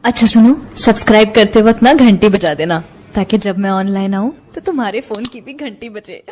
अच्छा सुनो, सब्सक्राइब करते वक्त ना घंटी बजा देना ताकि जब मैं ऑनलाइन आऊं तो तुम्हारे फोन की भी घंटी बजे।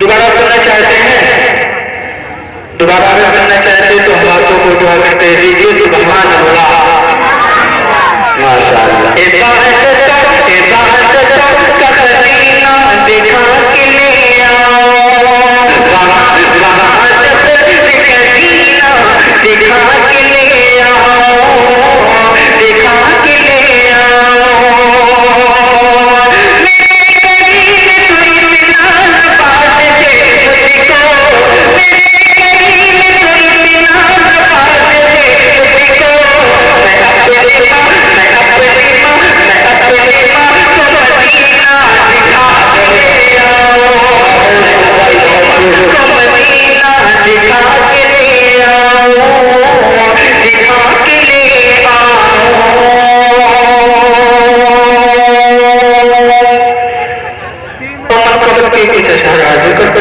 दोबारा करना चाहते हैं, दोबारा अगर करना चाहते हैं तो हम आपको फोटो करते दीजिए। सुभान अल्लाह, माशाअल्लाह। ऐसा का खजीना दिखा के ले आओ, वहाँ खजीना दिखा के ले आओ, दिखा के ले आओ।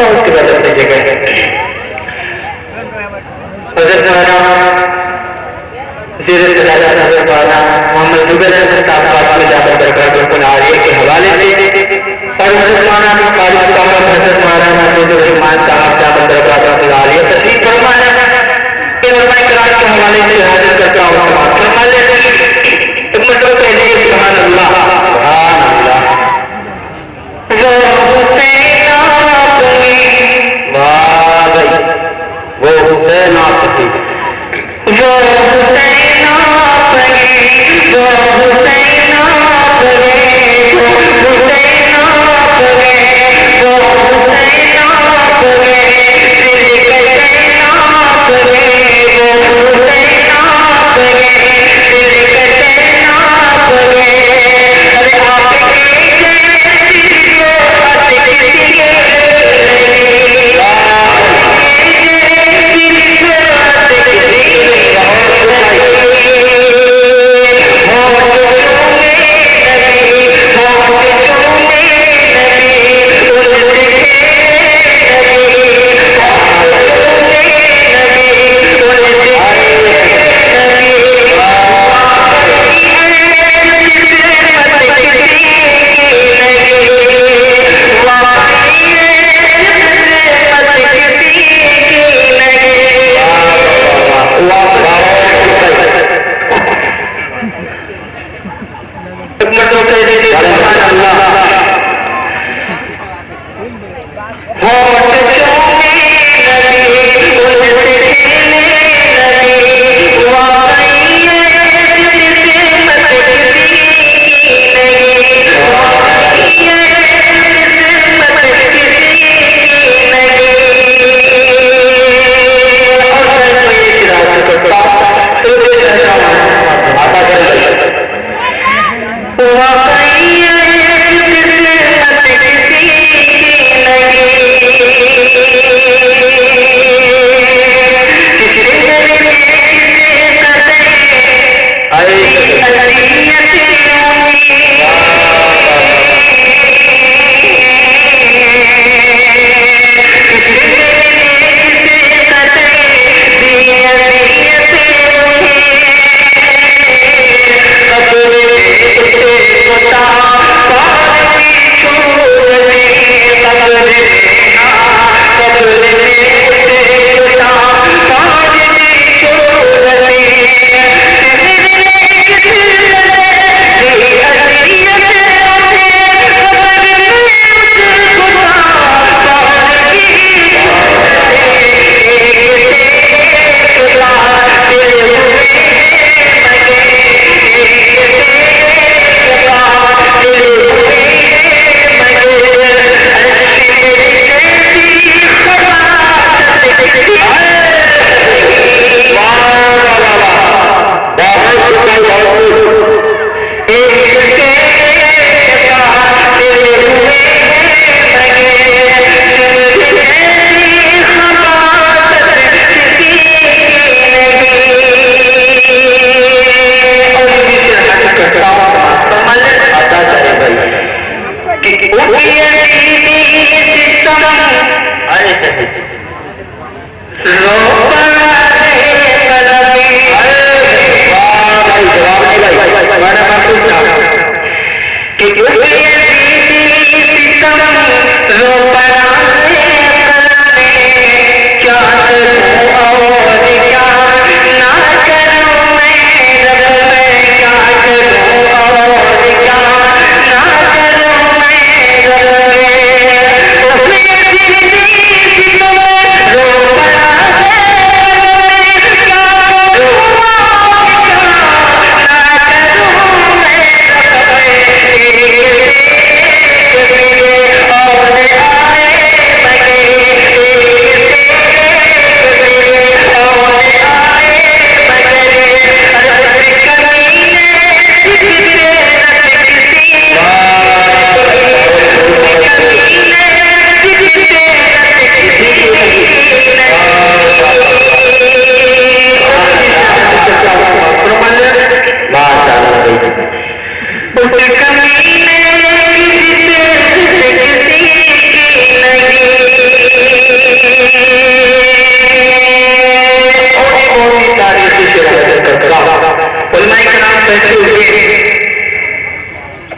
उसके बाद अपनी जगह मोहम्मद जुबैर साहब में जाकर दरगाह आरिया के हवाले से और हजरत मौलाना रहमान साहब जाकर दरगाह आरिया तस्लीम फरमाया के हवाले से हाजिर करता हूँ। सुभान अल्लाह, सुभान अल्लाह। वो हुसैन आप थी, वो हुसैन आप गए, वो हुसैन आप गए, वो हुसैन आप गए, वो हुसैन आप गए, दिल के चैन आप गए, वो हुसैन आप गए, दिल के चैन आप गए।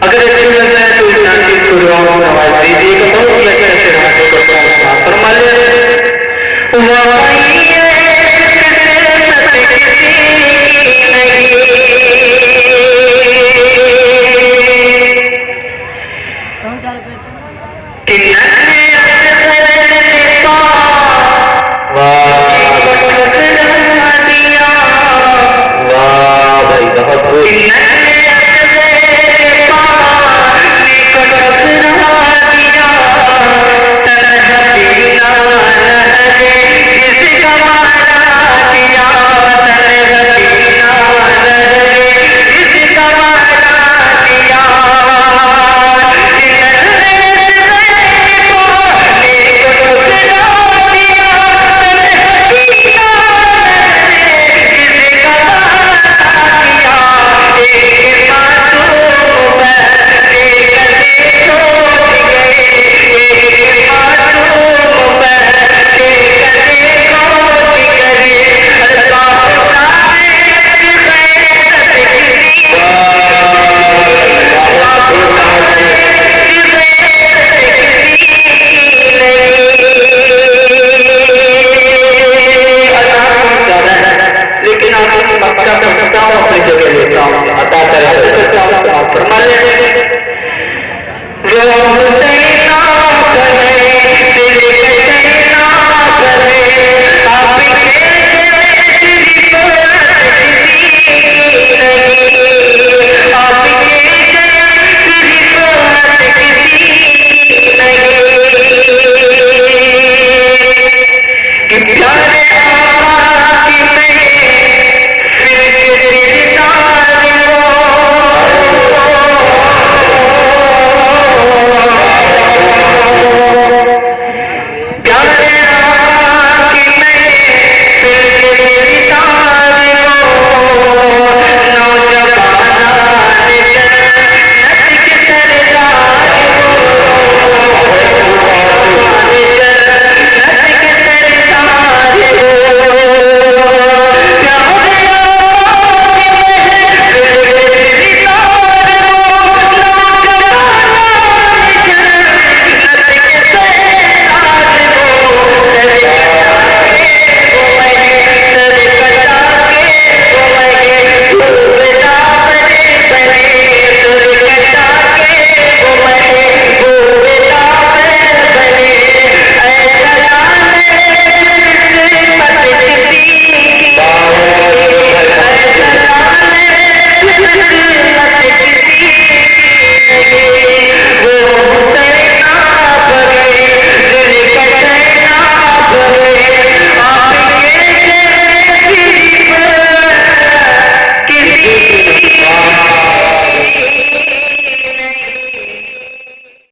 अगर अच्छी लगता है तो इस नाम की शुरुआत नवाज दीजिए।